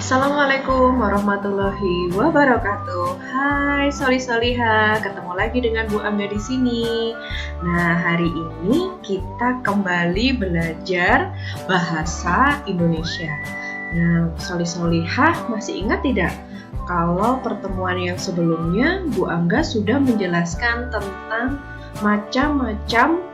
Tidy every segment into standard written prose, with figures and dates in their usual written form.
Assalamualaikum warahmatullahi wabarakatuh. Hai Soli-Soliha, ketemu lagi dengan Bu Angga di sini. Nah, hari ini kita kembali belajar bahasa Indonesia. Nah, Soli-Soliha masih ingat tidak? Kalau pertemuan yang sebelumnya Bu Angga sudah menjelaskan tentang macam-macam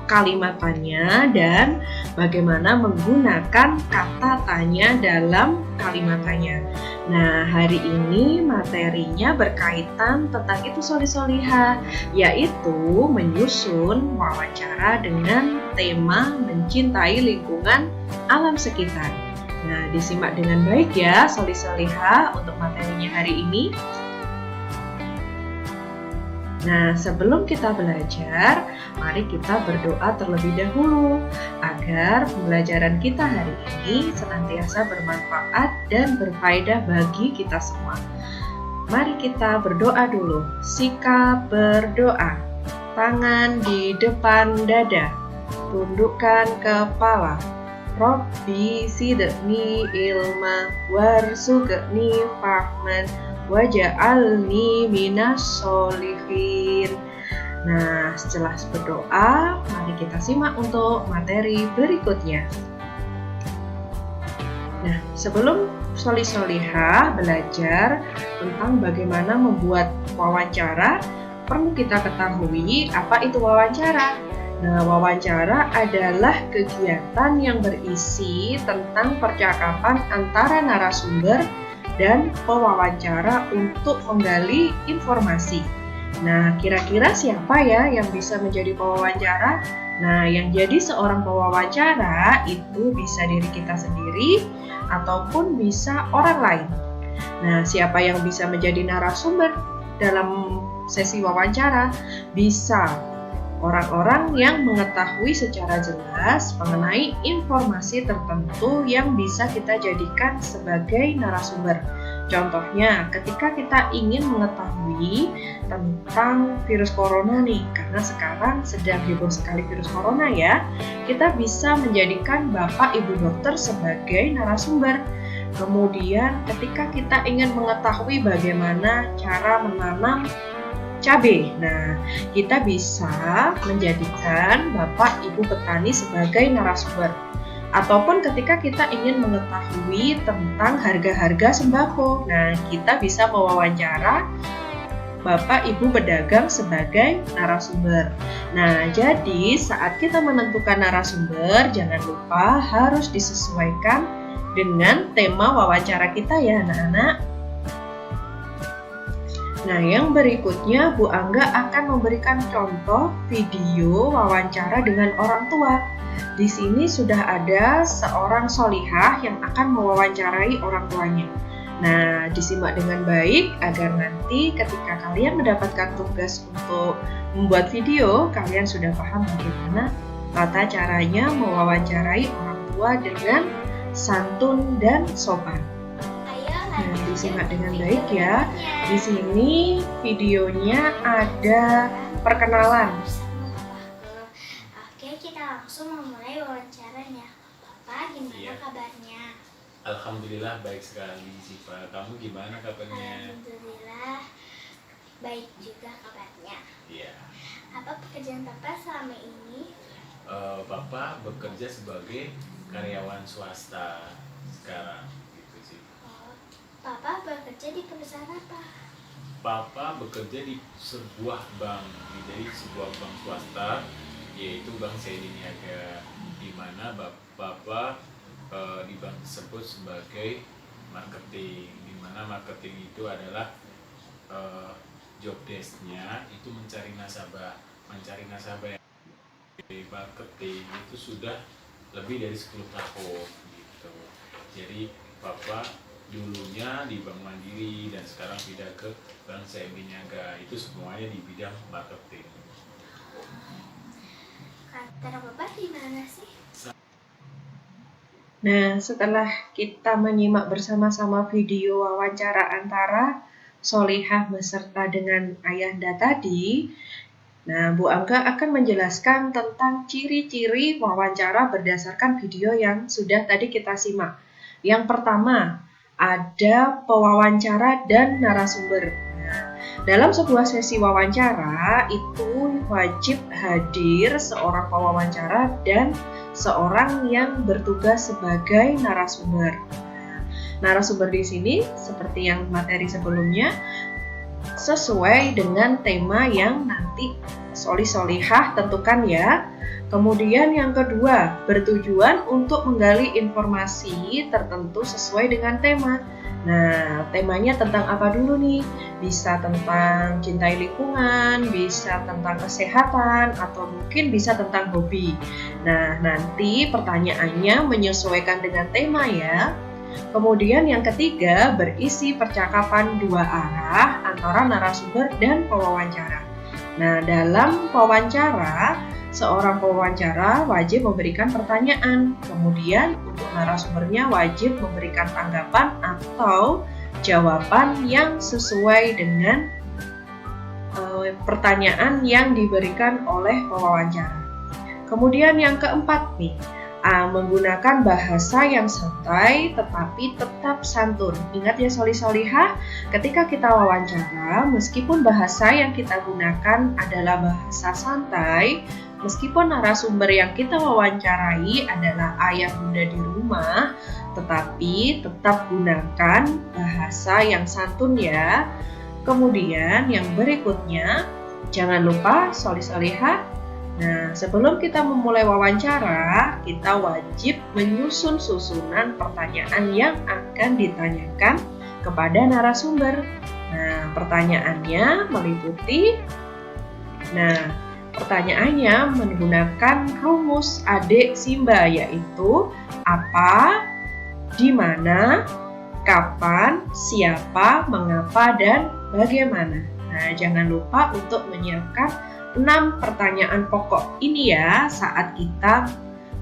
kalimat tanya dan bagaimana menggunakan kata tanya dalam kalimat tanya. Nah, hari ini materinya berkaitan tentang itu Soli-Soliha, yaitu menyusun wawancara dengan tema mencintai lingkungan alam sekitar. Nah, disimak dengan baik ya Soli-Soliha untuk materinya hari ini. Nah, sebelum kita belajar, mari kita berdoa terlebih dahulu agar pembelajaran kita hari ini senantiasa bermanfaat dan berfaedah bagi kita semua. Mari kita berdoa dulu. Sikap berdoa. Tangan di depan dada. Tundukkan kepala. Robbi zidni ilma warzuqni fahman waj'alni minas sholihin. Nah, setelah berdoa, mari kita simak untuk materi berikutnya. Nah, sebelum Soli-Soliha belajar tentang bagaimana membuat wawancara, perlu kita ketahui apa itu wawancara. Nah, wawancara adalah kegiatan yang berisi tentang percakapan antara narasumber dan pewawancara untuk menggali informasi. Nah, kira-kira siapa ya yang bisa menjadi pewawancara? Nah, yang jadi seorang pewawancara itu bisa diri kita sendiri ataupun bisa orang lain. Nah, siapa yang bisa menjadi narasumber dalam sesi wawancara? Bisa orang-orang yang mengetahui secara jelas mengenai informasi tertentu yang bisa kita jadikan sebagai narasumber. Contohnya, ketika kita ingin mengetahui tentang virus corona nih, karena sekarang sedang heboh sekali virus corona ya, kita bisa menjadikan Bapak Ibu dokter sebagai narasumber. Kemudian, ketika kita ingin mengetahui bagaimana cara menanam cabai. Nah, kita bisa menjadikan Bapak Ibu petani sebagai narasumber. Ataupun ketika kita ingin mengetahui tentang harga-harga sembako. Nah, kita bisa mewawancara Bapak Ibu pedagang sebagai narasumber. Nah, jadi saat kita menentukan narasumber, jangan lupa harus disesuaikan dengan tema wawancara kita ya anak-anak. Nah, yang berikutnya Bu Angga akan memberikan contoh video wawancara dengan orang tua. Di sini sudah ada seorang solihah yang akan mewawancarai orang tuanya. Nah, disimak dengan baik agar nanti ketika kalian mendapatkan tugas untuk membuat video, kalian sudah paham bagaimana tata caranya mewawancarai orang tua dengan santun dan sopan. Nah, disimak dengan baik ya. Di sini videonya ada perkenalan. Oke, kita langsung memulai wawancaranya. Bapak, gimana kabarnya? Alhamdulillah baik sekali, Siva. Kamu gimana kabarnya? Alhamdulillah baik juga kabarnya. Iya. Apa pekerjaan Bapak selama ini? Bapak bekerja sebagai karyawan swasta sekarang. Bapak bekerja di perusahaan apa? Bapak bekerja di sebuah bank, jadi sebuah bank swasta, yaitu Bank Saidi Niaga, di mana Bapak di bank tersebut sebagai marketing, di mana marketing itu adalah job desk-nya itu mencari nasabah yang di marketing itu sudah lebih dari 10 tahun gitu. Jadi Bapak dulunya di Bank Mandiri dan sekarang pindah ke Bank Saidi Niaga, itu semuanya di bidang marketing. Kantor Bapak di mana sih? Nah, setelah kita menyimak bersama-sama video wawancara antara Solihah beserta dengan Ayahanda tadi, nah Bu Angga akan menjelaskan tentang ciri-ciri wawancara berdasarkan video yang sudah tadi kita simak. Yang pertama, ada pewawancara dan narasumber. Nah, dalam sebuah sesi wawancara itu wajib hadir seorang pewawancara dan seorang yang bertugas sebagai narasumber. Narasumber di sini seperti yang materi sebelumnya sesuai dengan tema yang nanti Sholih-Sholihah tentukan ya. Kemudian yang kedua, bertujuan untuk menggali informasi tertentu sesuai dengan tema. Nah, temanya tentang apa dulu nih? Bisa tentang cintai lingkungan, bisa tentang kesehatan, atau mungkin bisa tentang hobi. Nah, nanti pertanyaannya menyesuaikan dengan tema ya. Kemudian yang ketiga, berisi percakapan dua arah antara narasumber dan pewawancara. Nah, dalam wawancara, seorang pewawancara wajib memberikan pertanyaan. Kemudian untuk narasumbernya wajib memberikan tanggapan atau jawaban yang sesuai dengan pertanyaan yang diberikan oleh pewawancara. Kemudian yang keempat nih, menggunakan bahasa yang santai tetapi tetap santun. Ingat ya Sholih-Sholihah, ketika kita wawancara, meskipun bahasa yang kita gunakan adalah bahasa santai, meskipun narasumber yang kita wawancarai adalah ayah bunda di rumah, tetapi tetap gunakan bahasa yang santun ya. Kemudian yang berikutnya, jangan lupa Sholih-Sholihah. Nah, sebelum kita memulai wawancara, kita wajib menyusun susunan pertanyaan yang akan ditanyakan kepada narasumber. Nah, pertanyaannya meliputi, pertanyaannya menggunakan rumus adik Simba, yaitu apa, di mana, kapan, siapa, mengapa, dan bagaimana. Nah, jangan lupa untuk menyiapkan 6 pertanyaan pokok ini ya saat kita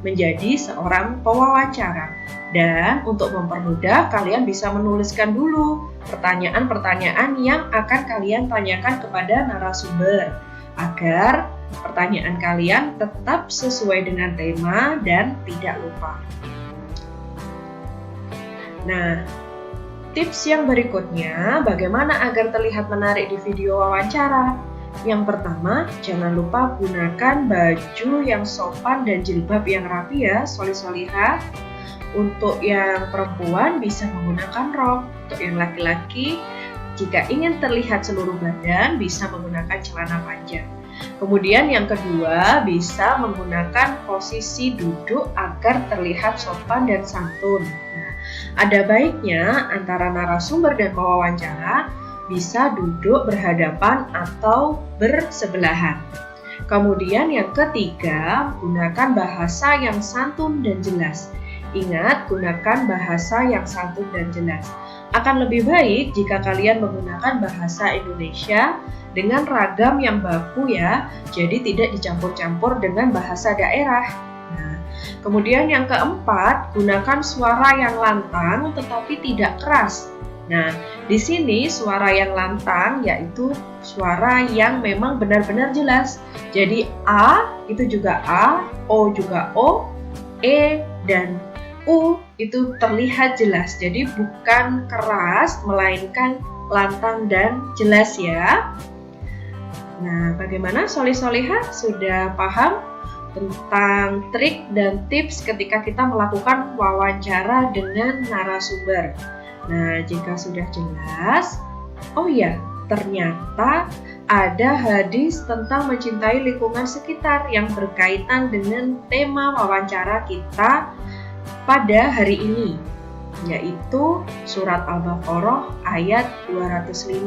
menjadi seorang pewawancara. Dan untuk mempermudah, kalian bisa menuliskan dulu pertanyaan-pertanyaan yang akan kalian tanyakan kepada narasumber agar pertanyaan kalian tetap sesuai dengan tema dan tidak lupa. Nah, tips yang berikutnya, bagaimana agar terlihat menarik di video wawancara? Yang pertama, jangan lupa gunakan baju yang sopan dan jilbab yang rapi ya, Sholih-Sholihah. Untuk yang perempuan bisa menggunakan rok. Untuk yang laki-laki, jika ingin terlihat seluruh badan, bisa menggunakan celana panjang. Kemudian yang kedua, bisa menggunakan posisi duduk agar terlihat sopan dan santun. Nah, ada baiknya antara narasumber dan pewawancara bisa duduk berhadapan atau bersebelahan. Kemudian yang ketiga, gunakan bahasa yang santun dan jelas. Ingat, gunakan bahasa yang santun dan jelas. Akan lebih baik jika kalian menggunakan bahasa Indonesia dengan ragam yang baku ya, jadi tidak dicampur-campur dengan bahasa daerah. Nah, kemudian yang keempat, gunakan suara yang lantang tetapi tidak keras. Nah, di sini suara yang lantang yaitu suara yang memang benar-benar jelas. Jadi A itu juga A, O juga O, E dan U itu terlihat jelas. Jadi bukan keras melainkan lantang dan jelas ya. Nah, bagaimana Sholih-Sholihah? Sudah paham tentang trik dan tips ketika kita melakukan wawancara dengan narasumber? Nah, jika sudah jelas, oh ya, ternyata ada hadis tentang mencintai lingkungan sekitar yang berkaitan dengan tema wawancara kita pada hari ini, yaitu surat Al-Baqarah ayat 205,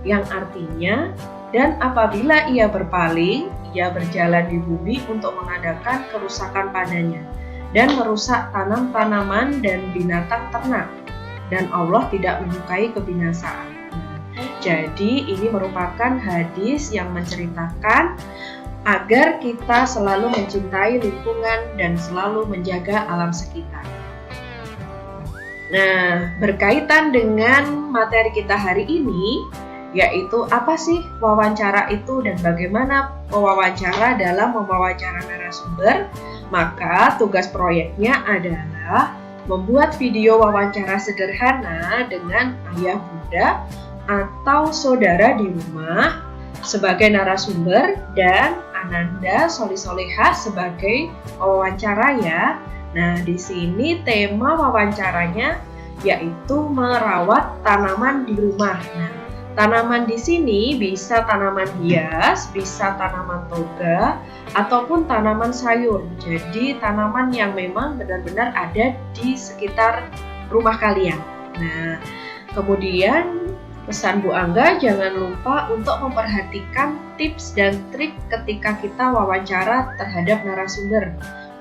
yang artinya, dan apabila ia berpaling, ia berjalan di bumi untuk mengadakan kerusakan padanya, dan merusak tanam-tanaman dan binatang ternak. Dan Allah tidak menyukai kebinasaan. Jadi ini merupakan hadis yang menceritakan agar kita selalu mencintai lingkungan dan selalu menjaga alam sekitar. Nah, berkaitan dengan materi kita hari ini, yaitu apa sih wawancara itu dan bagaimana pewawancara dalam mewawancara narasumber, maka tugas proyeknya adalah membuat video wawancara sederhana dengan ayah bunda atau saudara di rumah sebagai narasumber dan Ananda Solisoleha sebagai wawancara ya. Nah, di sini tema wawancaranya yaitu merawat tanaman di rumah. Nah, tanaman di sini bisa tanaman hias, bisa tanaman toga, ataupun tanaman sayur. Jadi tanaman yang memang benar-benar ada di sekitar rumah kalian. Nah, kemudian pesan Bu Angga, jangan lupa untuk memperhatikan tips dan trik ketika kita wawancara terhadap narasumber,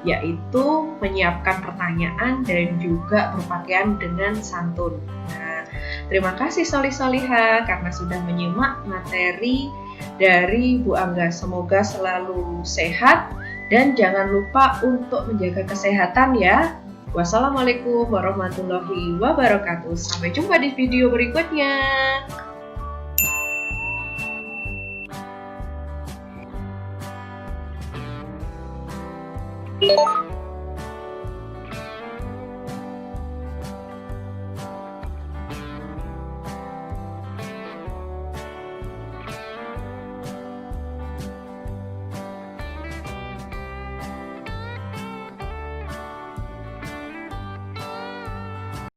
yaitu menyiapkan pertanyaan dan juga berpakaian dengan santun. Nah, terima kasih Solih-Soliha karena sudah menyimak materi dari Bu Angga. Semoga selalu sehat dan jangan lupa untuk menjaga kesehatan ya. Wassalamualaikum warahmatullahi wabarakatuh. Sampai jumpa di video berikutnya.